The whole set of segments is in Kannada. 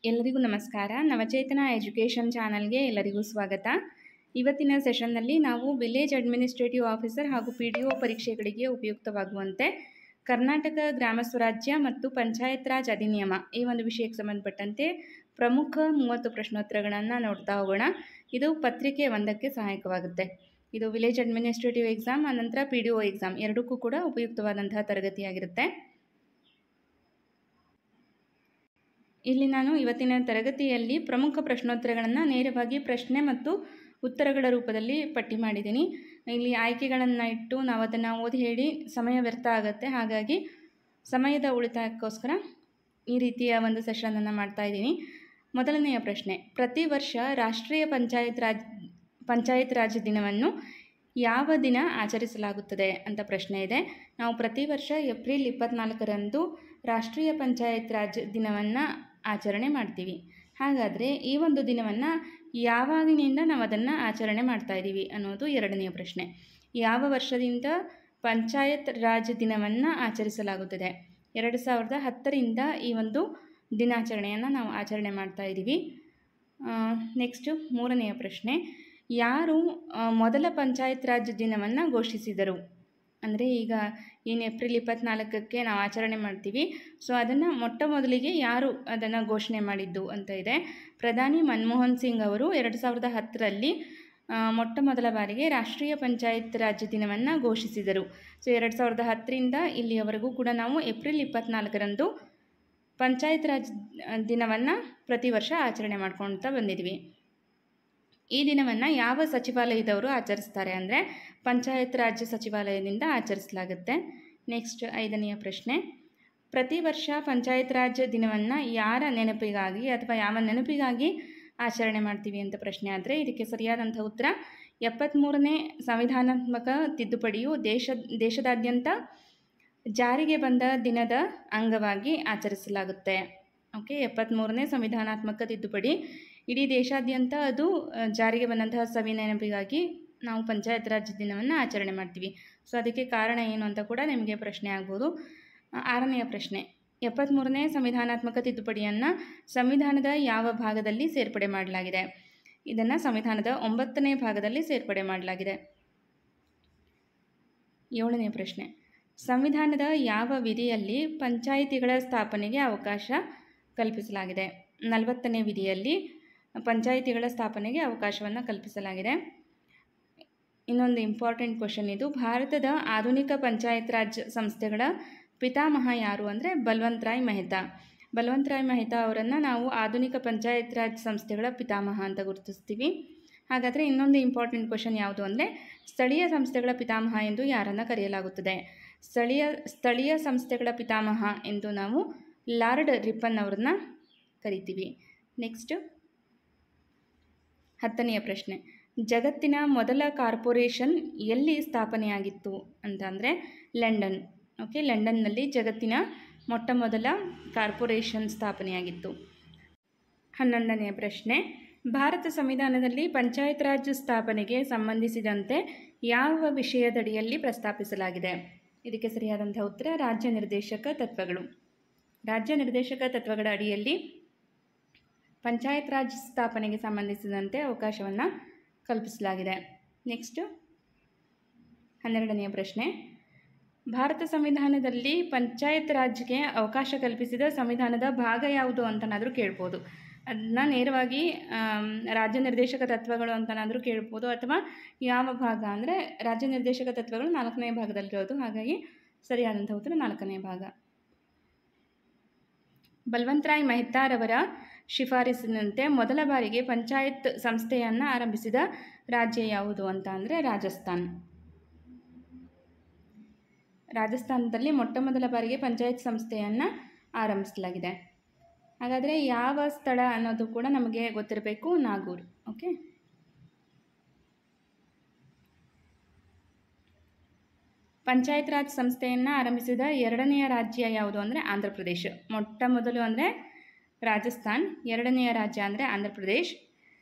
ಎಲ್ಲರಿಗೂ ನಮಸ್ಕಾರ. ನವಚೇತನ ಎಜುಕೇಷನ್ ಚಾನಲ್ಗೆ ಎಲ್ಲರಿಗೂ ಸ್ವಾಗತ. ಇವತ್ತಿನ ಸೆಷನ್ನಲ್ಲಿ ನಾವು ವಿಲೇಜ್ ಅಡ್ಮಿನಿಸ್ಟ್ರೇಟಿವ್ ಆಫೀಸರ್ ಹಾಗೂ PDO ಪರೀಕ್ಷೆಗಳಿಗೆ ಉಪಯುಕ್ತವಾಗುವಂತೆ ಕರ್ನಾಟಕ ಗ್ರಾಮ ಸ್ವರಾಜ್ಯ ಮತ್ತು ಪಂಚಾಯತ್ ರಾಜ್ ಅಧಿನಿಯಮ ಈ ಒಂದು ವಿಷಯಕ್ಕೆ ಸಂಬಂಧಪಟ್ಟಂತೆ ಪ್ರಮುಖ 30 ಪ್ರಶ್ನೋತ್ತರಗಳನ್ನು ನೋಡ್ತಾ ಹೋಗೋಣ. ಇದು ಪತ್ರಿಕೆ 1ಕ್ಕೆ ಸಹಾಯಕವಾಗುತ್ತೆ. ಇದು ವಿಲೇಜ್ ಅಡ್ಮಿನಿಸ್ಟ್ರೇಟಿವ್ ಎಕ್ಸಾಮ್ ಅನಂತರ PDO ಎಕ್ಸಾಮ್ ಎರಡಕ್ಕೂ ಕೂಡ ಉಪಯುಕ್ತವಾದಂತಹ ತರಗತಿಯಾಗಿರುತ್ತೆ. ಇಲ್ಲಿ ನಾನು ಇವತ್ತಿನ ತರಗತಿಯಲ್ಲಿ ಪ್ರಮುಖ ಪ್ರಶ್ನೋತ್ತರಗಳನ್ನು ನೇರವಾಗಿ ಪ್ರಶ್ನೆ ಮತ್ತು ಉತ್ತರಗಳ ರೂಪದಲ್ಲಿ ಪಟ್ಟಿ ಮಾಡಿದ್ದೀನಿ. ಇಲ್ಲಿ ಆಯ್ಕೆಗಳನ್ನು ಇಟ್ಟು ನಾವು ಅದನ್ನು ಓದಿ ಹೇಳಿ ಸಮಯ ವ್ಯರ್ಥ ಆಗುತ್ತೆ. ಹಾಗಾಗಿ ಸಮಯದ ಉಳಿತಾಯಕ್ಕೋಸ್ಕರ ಈ ರೀತಿಯ ಒಂದು ಸೆಷನನ್ನು ಮಾಡ್ತಾ ಇದ್ದೀನಿ. ಮೊದಲನೆಯ ಪ್ರಶ್ನೆ, ಪ್ರತಿ ವರ್ಷ ರಾಷ್ಟ್ರೀಯ ಪಂಚಾಯತ್ ರಾಜ್ ದಿನವನ್ನು ಯಾವ ದಿನ ಆಚರಿಸಲಾಗುತ್ತದೆ ಅಂತ ಪ್ರಶ್ನೆ ಇದೆ. ನಾವು ಪ್ರತಿ ವರ್ಷ ಏಪ್ರಿಲ್ 24ರಂದು ರಾಷ್ಟ್ರೀಯ ಪಂಚಾಯತ್ ರಾಜ್ ದಿನವನ್ನು ಆಚರಣೆ ಮಾಡ್ತೀವಿ. ಹಾಗಾದರೆ ಈ ಒಂದು ದಿನವನ್ನು ಯಾವಾಗಿನಿಂದ ನಾವು ಅದನ್ನು ಆಚರಣೆ ಮಾಡ್ತಾ ಇದ್ದೀವಿ ಅನ್ನೋದು ಎರಡನೆಯ ಪ್ರಶ್ನೆ. ಯಾವ ವರ್ಷದಿಂದ ಪಂಚಾಯತ್ ರಾಜ್ ದಿನವನ್ನು ಆಚರಿಸಲಾಗುತ್ತದೆ? 2010ರಿಂದ ಈ ಒಂದು ದಿನಾಚರಣೆಯನ್ನು ನಾವು ಆಚರಣೆ ಮಾಡ್ತಾ ಇದ್ದೀವಿ. ನೆಕ್ಸ್ಟು ಮೂರನೆಯ ಪ್ರಶ್ನೆ, ಯಾರು ಮೊದಲ ಪಂಚಾಯತ್ ರಾಜ್ ದಿನವನ್ನು ಘೋಷಿಸಿದರು? ಅಂದರೆ ಈಗ ಏನು ಏಪ್ರಿಲ್ 24ಕ್ಕೆ ನಾವು ಆಚರಣೆ ಮಾಡ್ತೀವಿ, ಸೊ ಅದನ್ನು ಮೊಟ್ಟ ಮೊದಲಿಗೆ ಯಾರು ಅದನ್ನು ಘೋಷಣೆ ಮಾಡಿದ್ದು ಅಂತ ಇದೆ. ಪ್ರಧಾನಿ ಮನಮೋಹನ್ ಸಿಂಗ್ ಅವರು 2010ರಲ್ಲಿ ಮೊಟ್ಟ ಮೊದಲ ಬಾರಿಗೆ ರಾಷ್ಟ್ರೀಯ ಪಂಚಾಯತ್ ರಾಜ್ ದಿನವನ್ನು ಘೋಷಿಸಿದರು. ಸೊ 2010ರಿಂದ ಇಲ್ಲಿಯವರೆಗೂ ಕೂಡ ನಾವು ಏಪ್ರಿಲ್ 24ರಂದು ಪಂಚಾಯತ್ ರಾಜ್ ದಿನವನ್ನು ಪ್ರತಿ ವರ್ಷ ಆಚರಣೆ ಮಾಡ್ಕೊಳ್ತಾ ಬಂದಿದ್ವಿ. ಈ ದಿನವನ್ನು ಯಾವ ಸಚಿವಾಲಯದವರು ಆಚರಿಸ್ತಾರೆ ಅಂದರೆ ಪಂಚಾಯತ್ ರಾಜ್ ಸಚಿವಾಲಯದಿಂದ ಆಚರಿಸಲಾಗುತ್ತೆ. ನೆಕ್ಸ್ಟ್ 5ನೆಯ ಪ್ರಶ್ನೆ, ಪ್ರತಿ ವರ್ಷ ಪಂಚಾಯತ್ ರಾಜ್ ದಿನವನ್ನು ಯಾರ ನೆನಪಿಗಾಗಿ ಅಥವಾ ಯಾವ ನೆನಪಿಗಾಗಿ ಆಚರಣೆ ಮಾಡ್ತೀವಿ ಅಂತ ಪ್ರಶ್ನೆ ಆದರೆ ಇದಕ್ಕೆ ಸರಿಯಾದಂಥ ಉತ್ತರ 73ನೇ ಸಂವಿಧಾನಾತ್ಮಕ ತಿದ್ದುಪಡಿಯು ದೇಶದಾದ್ಯಂತ ಜಾರಿಗೆ ಬಂದ ದಿನದ ಅಂಗವಾಗಿ ಆಚರಿಸಲಾಗುತ್ತೆ. ಓಕೆ, 73ನೇ ಸಂವಿಧಾನಾತ್ಮಕ ತಿದ್ದುಪಡಿ ಇಡೀ ದೇಶಾದ್ಯಂತ ಅದು ಜಾರಿಗೆ ಬಂದಂತಹ ಸವಿ ನೆನಪಿಗಾಗಿ ನಾವು ಪಂಚಾಯತ್ ರಾಜ್ ದಿನವನ್ನು ಆಚರಣೆ ಮಾಡ್ತೀವಿ. ಸೊ ಅದಕ್ಕೆ ಕಾರಣ ಏನು ಅಂತ ಕೂಡ ನಿಮಗೆ ಪ್ರಶ್ನೆ ಆಗ್ಬೋದು. 6ನೆಯ ಪ್ರಶ್ನೆ, 73ನೇ ಸಂವಿಧಾನಾತ್ಮಕ ತಿದ್ದುಪಡಿಯನ್ನು ಸಂವಿಧಾನದ ಯಾವ ಭಾಗದಲ್ಲಿ ಸೇರ್ಪಡೆ ಮಾಡಲಾಗಿದೆ? ಇದನ್ನು ಸಂವಿಧಾನದ 9ನೇ ಭಾಗದಲ್ಲಿ ಸೇರ್ಪಡೆ ಮಾಡಲಾಗಿದೆ. 7ನೇ ಪ್ರಶ್ನೆ, ಸಂವಿಧಾನದ ಯಾವ ವಿಧಿಯಲ್ಲಿ ಪಂಚಾಯಿತಿಗಳ ಸ್ಥಾಪನೆಗೆ ಅವಕಾಶ ಕಲ್ಪಿಸಲಾಗಿದೆ? 40ನೇ ವಿಧಿಯಲ್ಲಿ ಪಂಚಾಯಿತಿಗಳ ಸ್ಥಾಪನೆಗೆ ಅವಕಾಶವನ್ನು ಕಲ್ಪಿಸಲಾಗಿದೆ. ಇನ್ನೊಂದು ಇಂಪಾರ್ಟೆಂಟ್ ಕ್ವಶನ್ ಇದು, ಭಾರತದ ಆಧುನಿಕ ಪಂಚಾಯತ್ ರಾಜ್ ಸಂಸ್ಥೆಗಳ ಪಿತಾಮಹ ಯಾರು ಅಂದರೆ ಬಲ್ವಂತ್ ರಾಯ್ ಮೆಹ್ತಾ. ಬಲ್ವಂತ್ ರಾಯ್ ಮೆಹ್ತಾ ಅವರನ್ನು ನಾವು ಆಧುನಿಕ ಪಂಚಾಯತ್ ರಾಜ್ ಸಂಸ್ಥೆಗಳ ಪಿತಾಮಹ ಅಂತ ಗುರುತಿಸ್ತೀವಿ. ಹಾಗಾದರೆ ಇನ್ನೊಂದು ಇಂಪಾರ್ಟೆಂಟ್ ಕ್ವಶನ್ ಯಾವುದು ಅಂದರೆ ಸ್ಥಳೀಯ ಸಂಸ್ಥೆಗಳ ಪಿತಾಮಹ ಎಂದು ಯಾರನ್ನು ಕರೆಯಲಾಗುತ್ತದೆ? ಸ್ಥಳೀಯ ಸಂಸ್ಥೆಗಳ ಪಿತಾಮಹ ಎಂದು ನಾವು ಲಾರ್ಡ್ ರಿಪ್ಪನ್ ಅವ್ರನ್ನ ಕರಿತೀವಿ. ನೆಕ್ಸ್ಟ್ 10ನೆಯ ಪ್ರಶ್ನೆ, ಜಗತ್ತಿನ ಮೊದಲ ಕಾರ್ಪೊರೇಷನ್ ಎಲ್ಲಿ ಸ್ಥಾಪನೆಯಾಗಿತ್ತು ಅಂತಂದರೆ ಲಂಡನ್. ಓಕೆ, ಲಂಡನ್ನಲ್ಲಿ ಜಗತ್ತಿನ ಮೊಟ್ಟ ಮೊದಲ ಕಾರ್ಪೊರೇಷನ್ ಸ್ಥಾಪನೆಯಾಗಿತ್ತು. 11ನೆಯ ಪ್ರಶ್ನೆ, ಭಾರತ ಸಂವಿಧಾನದಲ್ಲಿ ಪಂಚಾಯತ್ ರಾಜ್ ಸ್ಥಾಪನೆಗೆ ಸಂಬಂಧಿಸಿದಂತೆ ಯಾವ ವಿಷಯದಡಿಯಲ್ಲಿ ಪ್ರಸ್ತಾಪಿಸಲಾಗಿದೆ? ಇದಕ್ಕೆ ಸರಿಯಾದಂಥ ಉತ್ತರ ರಾಜ್ಯ ನಿರ್ದೇಶಕ ತತ್ವಗಳು. ರಾಜ್ಯ ನಿರ್ದೇಶಕ ತತ್ವಗಳ ಅಡಿಯಲ್ಲಿ ಪಂಚಾಯತ್ ರಾಜ್ ಸ್ಥಾಪನೆಗೆ ಸಂಬಂಧಿಸಿದಂತೆ ಅವಕಾಶವನ್ನು ಕಲ್ಪಿಸಲಾಗಿದೆ. ನೆಕ್ಸ್ಟ್ 12ನೆಯ ಪ್ರಶ್ನೆ, ಭಾರತ ಸಂವಿಧಾನದಲ್ಲಿ ಪಂಚಾಯತ್ ರಾಜ್ಗೆ ಅವಕಾಶ ಕಲ್ಪಿಸಿದ ಸಂವಿಧಾನದ ಭಾಗ ಯಾವುದು ಅಂತನಾದರೂ ಕೇಳ್ಬೋದು. ಅದನ್ನ ನೇರವಾಗಿ ರಾಜ್ಯ ನಿರ್ದೇಶಕ ತತ್ವಗಳು ಅಂತನಾದರೂ ಕೇಳ್ಬೋದು, ಅಥವಾ ಯಾವ ಭಾಗ ಅಂದರೆ ರಾಜ್ಯ ನಿರ್ದೇಶಕ ತತ್ವಗಳು 4ನೇ ಭಾಗದಲ್ಲಿರೋದು. ಹಾಗಾಗಿ ಸರಿಯಾದಂಥ ಉತ್ತರ 4ನೇ ಭಾಗ. ಬಲ್ವಂತ್ ರಾಯ್ ಮೆಹ್ತಾರವರ ಶಿಫಾರಸಿನಂತೆ ಮೊದಲ ಬಾರಿಗೆ ಪಂಚಾಯತ್ ಸಂಸ್ಥೆಯನ್ನು ಆರಂಭಿಸಿದ ರಾಜ್ಯ ಯಾವುದು ಅಂತ ಅಂದರೆ ರಾಜಸ್ಥಾನದಲ್ಲಿ ಮೊಟ್ಟ ಮೊದಲ ಬಾರಿಗೆ ಪಂಚಾಯತ್ ಸಂಸ್ಥೆಯನ್ನು ಆರಂಭಿಸಲಾಗಿದೆ. ಹಾಗಾದರೆ ಯಾವ ಸ್ಥಳ ಅನ್ನೋದು ಕೂಡ ನಮಗೆ ಗೊತ್ತಿರಬೇಕು, ನಾಗೂರ್. ಓಕೆ, ಪಂಚಾಯತ್ ರಾಜ್ ಸಂಸ್ಥೆಯನ್ನು ಆರಂಭಿಸಿದ 2ನೆಯ ರಾಜ್ಯ ಯಾವುದು ಅಂದರೆ ಆಂಧ್ರ ಪ್ರದೇಶ. ಮೊಟ್ಟ ಮೊದಲು ಅಂದರೆ ರಾಜಸ್ಥಾನ್, 2ನೆಯ ರಾಜ್ಯ ಅಂದರೆ ಆಂಧ್ರ ಪ್ರದೇಶ್.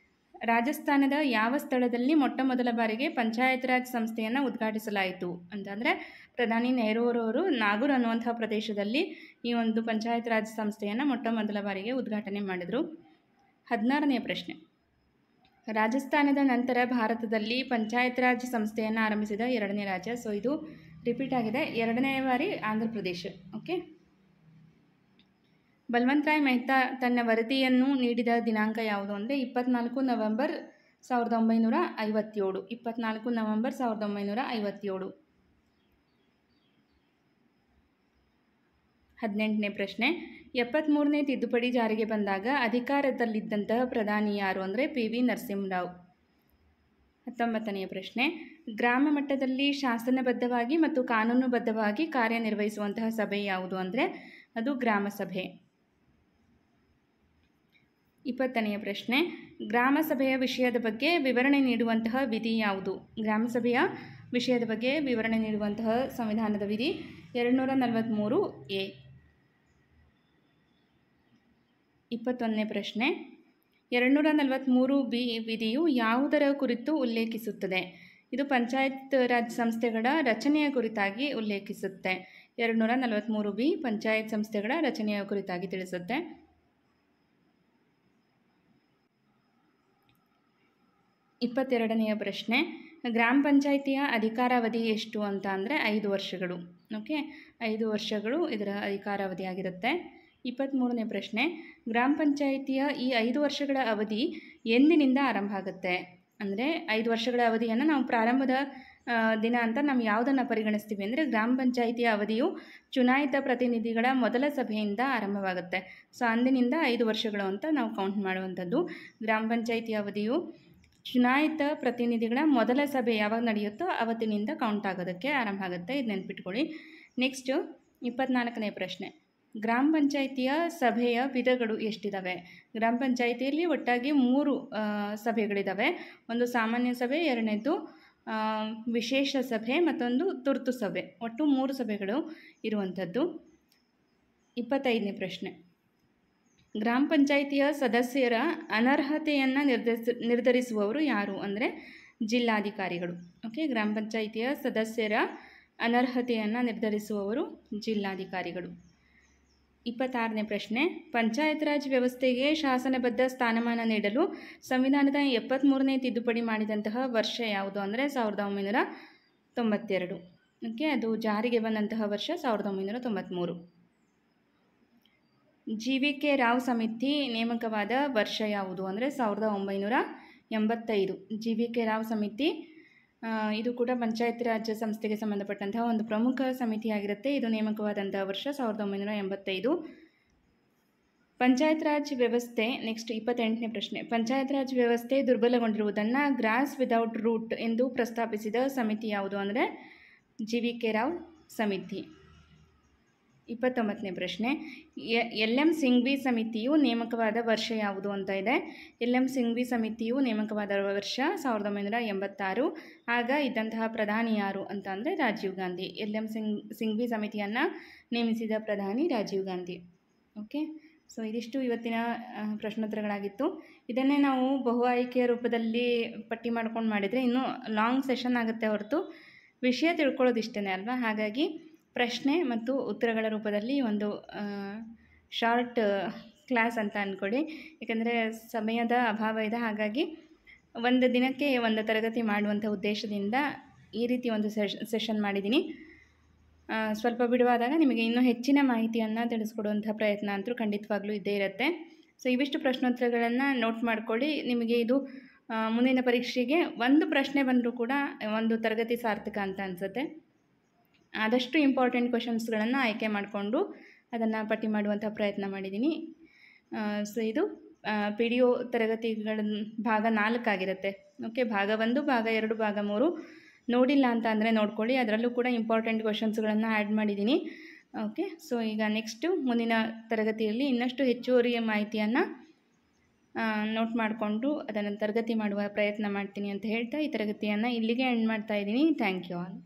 ರಾಜಸ್ಥಾನದ ಯಾವ ಸ್ಥಳದಲ್ಲಿ ಮೊಟ್ಟ ಮೊದಲ ಬಾರಿಗೆ ಪಂಚಾಯತ್ ರಾಜ್ ಸಂಸ್ಥೆಯನ್ನು ಉದ್ಘಾಟಿಸಲಾಯಿತು ಅಂತಂದರೆ ಪ್ರಧಾನಿ ನೆಹರೂರವರು ನಾಗೂರ್ ಅನ್ನುವಂಥ ಪ್ರದೇಶದಲ್ಲಿ ಈ ಒಂದು ಪಂಚಾಯತ್ ರಾಜ್ ಸಂಸ್ಥೆಯನ್ನು ಮೊಟ್ಟ ಮೊದಲ ಬಾರಿಗೆ ಉದ್ಘಾಟನೆ ಮಾಡಿದರು. 16ನೇ ಪ್ರಶ್ನೆ, ರಾಜಸ್ಥಾನದ ನಂತರ ಭಾರತದಲ್ಲಿ ಪಂಚಾಯತ್ ರಾಜ್ ಸಂಸ್ಥೆಯನ್ನು ಆರಂಭಿಸಿದ 2ನೇ ರಾಜ್ಯ. ಸೊ ಇದು ರಿಪೀಟ್ ಆಗಿದೆ, 2ನೇ ಬಾರಿ ಆಂಧ್ರ ಪ್ರದೇಶ. ಓಕೆ. ಬಲ್ವಂತರಾಯ್ ಮೆಹ್ತಾ ತನ್ನ ವರದಿಯನ್ನು ನೀಡಿದ ದಿನಾಂಕ ಯಾವುದು ಅಂದರೆ 24 ನವೆಂಬರ್ 1957. 24 ನವೆಂಬರ್ 1957. 18ನೇ ಪ್ರಶ್ನೆ, 73ನೇ ತಿದ್ದುಪಡಿ ಜಾರಿಗೆ ಬಂದಾಗ ಅಧಿಕಾರದಲ್ಲಿದ್ದಂತಹ ಪ್ರಧಾನಿ ಯಾರು ಅಂದರೆ PV ನರಸಿಂಹರಾವ್. 19ನೇ ಪ್ರಶ್ನೆ, ಗ್ರಾಮ ಮಟ್ಟದಲ್ಲಿ ಶಾಸನಬದ್ಧವಾಗಿ ಮತ್ತು ಕಾನೂನುಬದ್ಧವಾಗಿ ಕಾರ್ಯನಿರ್ವಹಿಸುವಂತಹ ಸಭೆ ಯಾವುದು ಅಂದರೆ ಅದು ಗ್ರಾಮ ಸಭೆ. 20ನೇ ಪ್ರಶ್ನೆ, ಗ್ರಾಮ ಸಭೆಯ ವಿಷಯದ ಬಗ್ಗೆ ವಿವರಣೆ ನೀಡುವಂತಹ ವಿಧಿ ಯಾವುದು? ಗ್ರಾಮ ಸಭೆಯ ವಿಷಯದ ಬಗ್ಗೆ ವಿವರಣೆ ನೀಡುವಂತಹ ಸಂವಿಧಾನದ ವಿಧಿ 243A. 21ನೇ ಪ್ರಶ್ನೆ, 243B ವಿಧಿಯು ಯಾವುದರ ಕುರಿತು ಉಲ್ಲೇಖಿಸುತ್ತದೆ? ಇದು ಪಂಚಾಯತ್ ರಾಜ್ ಸಂಸ್ಥೆಗಳ ರಚನೆಯ ಕುರಿತಾಗಿ ಉಲ್ಲೇಖಿಸುತ್ತೆ. 243B ಪಂಚಾಯತ್ ಸಂಸ್ಥೆಗಳ ರಚನೆಯ ಕುರಿತಾಗಿ ತಿಳಿಸುತ್ತೆ. 22ನೆಯ ಪ್ರಶ್ನೆ, ಗ್ರಾಮ ಪಂಚಾಯಿತಿಯ ಅಧಿಕಾರಾವಧಿ ಎಷ್ಟು ಅಂತ ಅಂದರೆ 5 ವರ್ಷಗಳು. ಓಕೆ, 5 ವರ್ಷಗಳು ಇದರ ಅಧಿಕಾರಾವಧಿಯಾಗಿರುತ್ತೆ. 23ನೇ ಪ್ರಶ್ನೆ, ಗ್ರಾಮ ಪಂಚಾಯಿತಿಯ ಈ 5 ವರ್ಷಗಳ ಅವಧಿ ಎಂದಿನಿಂದ ಆರಂಭ ಆಗುತ್ತೆ? ಅಂದರೆ 5 ವರ್ಷಗಳ ಅವಧಿಯನ್ನು ನಾವು ಪ್ರಾರಂಭದ ದಿನ ಅಂತ ನಾವು ಯಾವುದನ್ನು ಪರಿಗಣಿಸ್ತೀವಿ ಅಂದರೆ ಗ್ರಾಮ ಪಂಚಾಯಿತಿಯ ಅವಧಿಯು ಚುನಾಯಿತ ಪ್ರತಿನಿಧಿಗಳ ಮೊದಲ ಸಭೆಯಿಂದ ಆರಂಭವಾಗುತ್ತೆ. ಸೊ ಅಂದಿನಿಂದ 5 ವರ್ಷಗಳು ಅಂತ ನಾವು ಕೌಂಟ್ ಮಾಡುವಂಥದ್ದು. ಗ್ರಾಮ ಪಂಚಾಯಿತಿಯ ಅವಧಿಯು ಚುನಾಯಿತ ಪ್ರತಿನಿಧಿಗಳ ಮೊದಲ ಸಭೆ ಯಾವಾಗ ನಡೆಯುತ್ತೋ ಅವತ್ತಿನಿಂದ ಕೌಂಟ್ ಆಗೋದಕ್ಕೆ ಆರಂಭ ಆಗುತ್ತೆ. ಇದು ನೆನ್ಪಿಟ್ಕೊಳ್ಳಿ. ನೆಕ್ಸ್ಟು 24ನೇ ಪ್ರಶ್ನೆ, ಗ್ರಾಮ ಪಂಚಾಯಿತಿಯ ಸಭೆಯ ವಿಧಗಳು ಎಷ್ಟಿದ್ದಾವೆ? ಗ್ರಾಮ ಪಂಚಾಯಿತಿಯಲ್ಲಿ ಒಟ್ಟಾಗಿ 3 ಸಭೆಗಳಿದ್ದಾವೆ. ಒಂದು ಸಾಮಾನ್ಯ ಸಭೆ, 2ನೇದು ವಿಶೇಷ ಸಭೆ, ಮತ್ತೊಂದು ತುರ್ತು ಸಭೆ. ಒಟ್ಟು 3 ಸಭೆಗಳು ಇರುವಂಥದ್ದು. 25ನೇ ಪ್ರಶ್ನೆ, ಗ್ರಾಮ ಪಂಚಾಯಿತಿಯ ಸದಸ್ಯರ ಅನರ್ಹತೆಯನ್ನು ನಿರ್ಧರಿಸುವವರು ಯಾರು ಅಂದರೆ ಜಿಲ್ಲಾಧಿಕಾರಿಗಳು. ಓಕೆ, ಗ್ರಾಮ ಪಂಚಾಯಿತಿಯ ಸದಸ್ಯರ ಅನರ್ಹತೆಯನ್ನು ನಿರ್ಧರಿಸುವವರು ಜಿಲ್ಲಾಧಿಕಾರಿಗಳು. 26ನೇ ಪ್ರಶ್ನೆ, ಪಂಚಾಯತ್ ರಾಜ್ ವ್ಯವಸ್ಥೆಗೆ ಶಾಸನಬದ್ಧ ಸ್ಥಾನಮಾನ ನೀಡಲು ಸಂವಿಧಾನದ 73ನೇ ತಿದ್ದುಪಡಿ ಮಾಡಿದಂತಹ ವರ್ಷ ಯಾವುದು ಅಂದರೆ 1992. ಓಕೆ, ಅದು ಜಾರಿಗೆ ಬಂದಂತಹ ವರ್ಷ 1993. GVK ರಾವ್ ಸಮಿತಿ ನೇಮಕವಾದ ವರ್ಷ ಯಾವುದು ಅಂದರೆ 1985. GVK ರಾವ್ ಸಮಿತಿ ಇದು ಕೂಡ ಪಂಚಾಯತ್ ರಾಜ್ ಸಂಸ್ಥೆಗೆ ಸಂಬಂಧಪಟ್ಟಂತಹ ಒಂದು ಪ್ರಮುಖ ಸಮಿತಿಯಾಗಿರುತ್ತೆ. ಇದು ನೇಮಕವಾದಂತಹ ವರ್ಷ 1985. ಪಂಚಾಯತ್ ರಾಜ್ ವ್ಯವಸ್ಥೆ. ನೆಕ್ಸ್ಟ್ 28ನೇ ಪ್ರಶ್ನೆ, ಪಂಚಾಯತ್ ರಾಜ್ ವ್ಯವಸ್ಥೆ ದುರ್ಬಲಗೊಂಡಿರುವುದನ್ನು ಗ್ರಾಸ್ ವಿದೌಟ್ ರೂಟ್ ಎಂದು ಪ್ರಸ್ತಾಪಿಸಿದ ಸಮಿತಿ ಯಾವುದು ಅಂದರೆ GVK ರಾವ್ ಸಮಿತಿ. 29ನೇ ಪ್ರಶ್ನೆ, LM ಸಿಂಘ್ವಿ ಸಮಿತಿಯು ನೇಮಕವಾದ ವರ್ಷ ಯಾವುದು ಅಂತ ಇದೆ. LM ಸಿಂಘ್ವಿ ಸಮಿತಿಯು ನೇಮಕವಾದ ವರ್ಷ 1986. ಆಗ ಇದ್ದಂತಹ ಪ್ರಧಾನಿ ಯಾರು ಅಂತ ಅಂದರೆ ರಾಜೀವ್ ಗಾಂಧಿ. LM ಸಿಂಘ್ವಿ ಸಮಿತಿಯನ್ನು ನೇಮಿಸಿದ ಪ್ರಧಾನಿ ರಾಜೀವ್ ಗಾಂಧಿ. ಓಕೆ, ಸೊ ಇದಿಷ್ಟು ಇವತ್ತಿನ ಪ್ರಶ್ನೋತ್ತರಗಳಾಗಿತ್ತು. ಇದನ್ನೇ ನಾವು ಬಹು ಆಯ್ಕೆಯ ರೂಪದಲ್ಲಿ ಪಟ್ಟಿ ಮಾಡ್ಕೊಂಡು ಮಾಡಿದರೆ ಇನ್ನೂ ಲಾಂಗ್ ಸೆಷನ್ ಆಗುತ್ತೆ ಹೊರತು ವಿಷಯ ತಿಳ್ಕೊಳ್ಳೋದಿಷ್ಟೇ ಅಲ್ವಾ. ಹಾಗಾಗಿ ಪ್ರಶ್ನೆ ಮತ್ತು ಉತ್ತರಗಳ ರೂಪದಲ್ಲಿ ಒಂದು ಶಾರ್ಟ್ ಕ್ಲಾಸ್ ಅಂತ ಅಂದ್ಕೊಳ್ಳಿ. ಯಾಕಂದರೆ ಸಮಯದ ಅಭಾವ ಇದೆ, ಹಾಗಾಗಿ ಒಂದು ದಿನಕ್ಕೆ ಒಂದು ತರಗತಿ ಮಾಡುವಂಥ ಉದ್ದೇಶದಿಂದ ಈ ರೀತಿ ಒಂದು ಸೆಷನ್ ಮಾಡಿದ್ದೀನಿ. ಸ್ವಲ್ಪ ಬಿಡುವಾದಾಗ ನಿಮಗೆ ಇನ್ನೂ ಹೆಚ್ಚಿನ ಮಾಹಿತಿಯನ್ನು ತಿಳಿಸ್ಕೊಡುವಂಥ ಪ್ರಯತ್ನ ಅಂತೂ ಖಂಡಿತವಾಗ್ಲೂ ಇದ್ದೇ ಇರುತ್ತೆ. ಸೊ ಇವಿಷ್ಟು ಪ್ರಶ್ನೋತ್ತರಗಳನ್ನು ನೋಟ್ ಮಾಡ್ಕೊಳ್ಳಿ. ನಿಮಗೆ ಇದು ಮುಂದಿನ ಪರೀಕ್ಷೆಗೆ ಒಂದು ಪ್ರಶ್ನೆ ಬಂದರೂ ಕೂಡ ಒಂದು ತರಗತಿ ಸಾರ್ಥಕ ಅಂತ ಅನಿಸುತ್ತೆ. ಆದಷ್ಟು ಇಂಪಾರ್ಟೆಂಟ್ ಕ್ವೆಶನ್ಸ್ಗಳನ್ನು ಆಯ್ಕೆ ಮಾಡಿಕೊಂಡು ಅದನ್ನು ಪಟ್ಟಿ ಮಾಡುವಂಥ ಪ್ರಯತ್ನ ಮಾಡಿದ್ದೀನಿ. ಸೊ ಇದು PDO ತರಗತಿಗಳ ಭಾಗ 4 ಆಗಿರುತ್ತೆ. ಓಕೆ, ಭಾಗ 1, ಭಾಗ 2, ಭಾಗ 3 ನೋಡಿಲ್ಲ ಅಂತ ಅಂದರೆ ನೋಡ್ಕೊಳ್ಳಿ. ಅದರಲ್ಲೂ ಕೂಡ ಇಂಪಾರ್ಟೆಂಟ್ ಕ್ವೆಶನ್ಸ್ಗಳನ್ನು ಆ್ಯಡ್ ಮಾಡಿದ್ದೀನಿ. ಓಕೆ, ಸೊ ಈಗ ನೆಕ್ಸ್ಟು ಮುಂದಿನ ತರಗತಿಯಲ್ಲಿ ಇನ್ನಷ್ಟು ಹೆಚ್ಚುವರಿ ಮಾಹಿತಿಯನ್ನು ನೋಟ್ ಮಾಡಿಕೊಂಡು ಅದನ್ನು ತರಗತಿ ಮಾಡುವ ಪ್ರಯತ್ನ ಮಾಡ್ತೀನಿ ಅಂತ ಹೇಳ್ತಾ ಈ ತರಗತಿಯನ್ನು ಇಲ್ಲಿಗೆ ಎಂಡ್ ಮಾಡ್ತಾ ಇದ್ದೀನಿ. Thank you all.